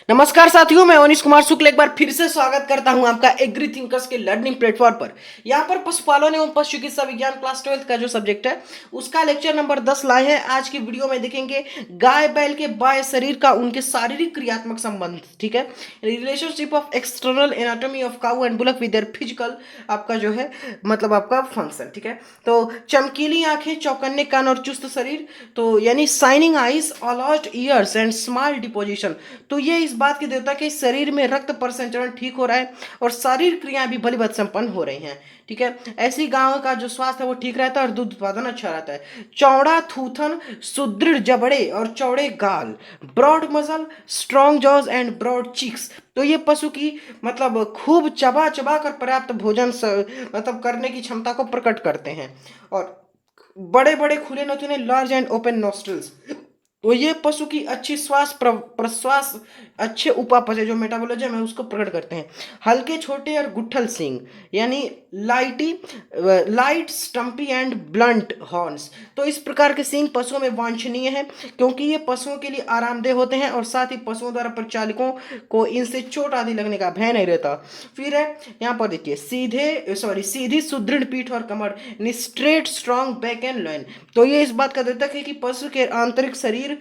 नमस्कार साथियों, मैं अनिश कुमार शुक्ल एक बार फिर से स्वागत करता हूं आपका एग्री थिंकर्स के लर्निंग प्लेटफॉर्म पर। यहां पर पशुपालन एवं पशु चिकित्सा विज्ञान क्लास 12 का जो सब्जेक्ट है उसका लेक्चर नंबर 10 लाए हैं। आज की वीडियो में देखेंगे गाय बैल के बाह्य शरीर का उनके शारीरिक क्रियात्मक संबंध। ठीक है, relationship of external anatomy of cow and bullock with their physical आपका जो है मतलब आपका फंक्शन। ठीक है, तो चमकीली आंखें, चौकन्ने कान और चुस्त शरीर, तो यानी shining eyes, alert years and smile deposition. तो ये इस बात की देवता कि शरीर में रक्त परिसंचरण ठीक हो रहा है और शारीरिक क्रियाएं भी भलीभांति संपन्न हो रही हैं। ठीक है, ऐसी गायों का जो स्वास्थ्य है वो ठीक रहता है और दूध उत्पादन अच्छा रहता है। चौड़ा थूथन, सुदृढ़ जबड़े और चौड़े गाल, broad muscle, strong jaws and broad cheeks. तो ये पशु की मतलब खूब चबा चबा कर पर्याप्त भोजन मतलब करने की क्षमता को प्रकट करते हैं। और बड़े बड़े खुले नथुने, लार्ज एंड ओपन नोस्ट्रल्स। तो ये पशु की अच्छी श्वास प्रश्वास, अच्छे उपापचय जो मेटाबॉलिज्म है उसको प्रकट करते हैं। हल्के छोटे और गुट्ठल सींग, यानी लाइट स्टम्पी एंड ब्लंट हॉर्न्स। तो इस प्रकार के सींग पशुओं में वांछनीय है क्योंकि ये पशुओं के लिए आरामदेह होते हैं और साथ ही पशुओं द्वारा परिचालकों को इनसे चोट आदि लगने का भय नहीं रहता। फिर है यहाँ पर देखिए सीधी सुदृढ़ पीठ और कमर, straight strong back and loin. तो ये इस बात का द्योतक है कि पशु के आंतरिक शरीर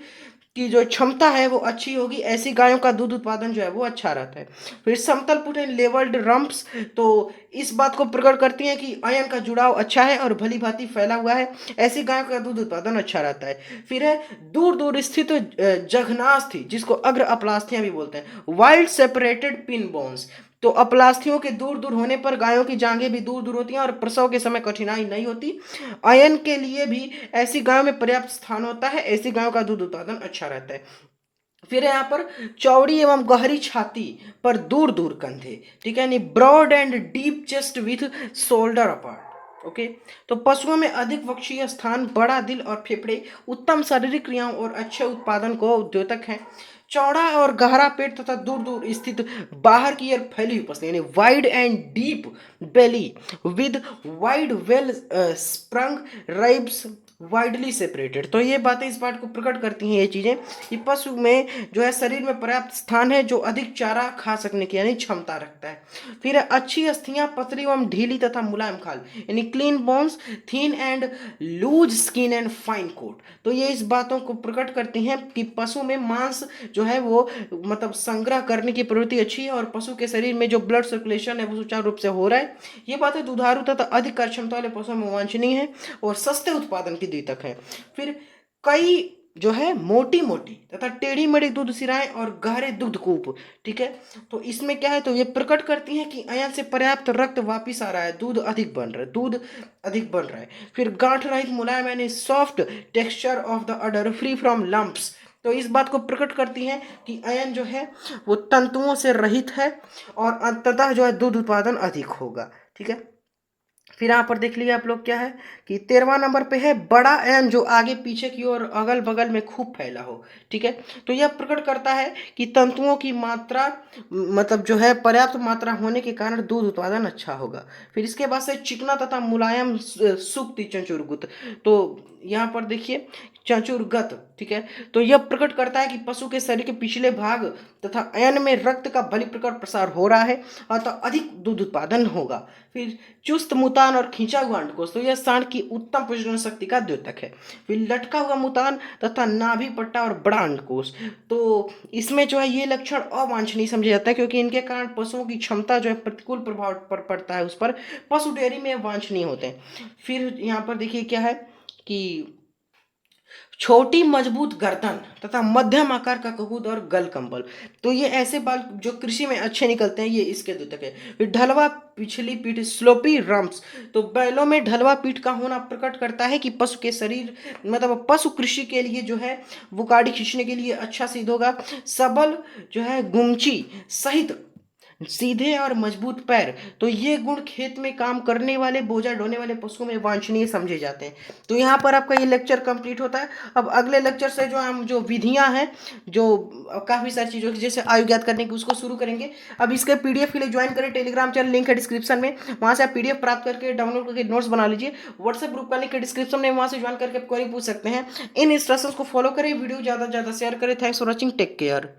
की जो क्षमता है वो अच्छी होगी। ऐसी गायों का दूध उत्पादन जो है वो अच्छा रहता है। फिर समतल पुट एंड लेवल्ड रम्प्स, तो इस बात को प्रकट करती हैं कि आयन का जुड़ाव अच्छा है और भली भांति फैला हुआ है। ऐसी गायों का दूध उत्पादन अच्छा रहता है। फिर है दूर दूर स्थित जघनास्थि, जिसको अग्र अपलास्थियां भी बोलते हैं, वाइल्ड सेपरेटेड पिन बोन्स। तो अपलास्थियों के दूर दूर होने पर गायों की जांघें भी दूर दूर होती हैं और प्रसव के समय कठिनाई नहीं होती। आयन के लिए भी ऐसी गायों में पर्याप्त स्थान होता है। ऐसी गायों का दूध उत्पादन अच्छा रहता है। फिर यहाँ पर चौड़ी एवं गहरी छाती पर दूर दूर कंधे। ठीक है, यानी broad and deep chest with shoulder apart. Okay, तो पशुओं में अधिक वक्षीय स्थान, बड़ा दिल और फेफड़े उत्तम शारीरिक क्रियाओं और अच्छे उत्पादन को द्योतक हैं। चौड़ा और गहरा पेट तथा दूर दूर स्थित बाहर की ओर फैली हुई पसली, यानी wide and deep belly with wide well sprung ribs widely separated. तो ये बातें इस बात को प्रकट करती हैं ये चीजें कि पशु में जो है शरीर में पर्याप्त स्थान है जो अधिक चारा खा सकने की यानी क्षमता रखता है। फिर अच्छी अस्थियां, पतली एवं ढीली तथा मुलायम खाल, यानी clean bones, thin and loose skin and fine coat. तो ये इस बातों को प्रकट करती हैं कि पशु में मांस जो है वो मतलब संग्रह करने की प्रवृत्ति अच्छी है और पशु के शरीर में जो ब्लड सर्कुलेशन है वो सुचारू रूप से हो रहा है। ये बातें दुधारू तथा अधिक कार्य क्षमता वाले पशुओं में वांछनीय है और सस्ते उत्पादन की द्योतक है। फिर कई जो है मोटी मोटी तथा टेढ़ी मेढ़ी दूध सिराएं और गहरे दुग्ध कूप। ठीक है, तो इसमें क्या है, तो ये प्रकट करती हैं कि अयन से पर्याप्त रक्त वापिस आ रहा है, दूध अधिक बन रहा है, दूध अधिक बन रहा है। फिर गांठ रहित मुलायम यानी soft texture of the order free from lumps. तो इस बात को प्रकट करती हैं कि अयन जो है वो तंतुओं से रहित है और अंततः जो है दूध उत्पादन अधिक होगा। ठीक है, फिर यहाँ पर देख लीजिए आप लोग क्या है कि 13वां नंबर पे है बड़ा एन जो आगे पीछे की ओर अगल बगल में खूब फैला हो। ठीक है, तो यह प्रकट करता है कि तंतुओं की मात्रा मतलब जो है पर्याप्त मात्रा होने के कारण दूध उत्पादन अच्छा होगा। फिर इसके बाद से चिकना तथा मुलायम सुक्ति चंचुरगुत। तो यहाँ पर देखिए चंचुरगत। ठीक है, तो यह प्रकट करता है कि पशु के शरीर के पिछले भाग तथा अयन में रक्त का बलि प्रकार प्रसार हो रहा है अतः अधिक दूध उत्पादन होगा। फिर चुस्त मुतान और खींचा हुआ अंडकोश, तो यह सांड की उत्तम प्रजनन शक्ति का द्योतक है। फिर लटका हुआ मुतान तथा नाभि पट्टा और बड़ा अंडकोश, तो इसमें जो है ये लक्षण अवांछनीय समझा जाता है क्योंकि इनके कारण पशुओं की क्षमता जो है प्रतिकूल प्रभाव पड़ता है उस पर, पशु डेयरी में वांछनीय होते हैं। फिर यहाँ पर देखिए क्या है कि छोटी मजबूत गर्दन तथा मध्यम आकार का ककूद और गल कंबल। तो ये ऐसे बाल जो कृषि में अच्छे निकलते हैं, ये इसके द्योतक है। फिर ढलवा पिछली पीठ स्लोपी रम्स, तो बैलों में ढलवा पीठ का होना प्रकट करता है कि पशु के शरीर मतलब पशु कृषि के लिए जो है बुकाड़ी खींचने के लिए अच्छा सिद्ध होगा। सबल जो है गुमची सहित सीधे और मजबूत पैर, तो ये गुण खेत में काम करने वाले बोझा ढोने वाले पशुओं में वांछनीय समझे जाते हैं। तो यहाँ पर आपका ये लेक्चर कंप्लीट होता है। अब अगले लेक्चर से जो हम जो विधियां हैं जो काफ़ी सारी चीज़ों की जैसे आयु ज्ञात करने की उसको शुरू करेंगे। अब इसके पीडीएफ के लिए ज्वाइन करें टेलीग्राम चैनल, लिंक है डिस्क्रिप्शन में, वहाँ से आप पीडीएफ प्राप्त करके डाउनलोड करके नोट्स बना लीजिए। व्हाट्सएप ग्रुप का लिंक है डिस्क्रिप्शन में, वहाँ से ज्वाइन करके आप क्वेरी पूछ सकते हैं। इन इंस्ट्रक्शंस को फॉलो करें, वीडियो ज़्यादा से ज़्यादा शेयर करें। Thanks for watching, take care.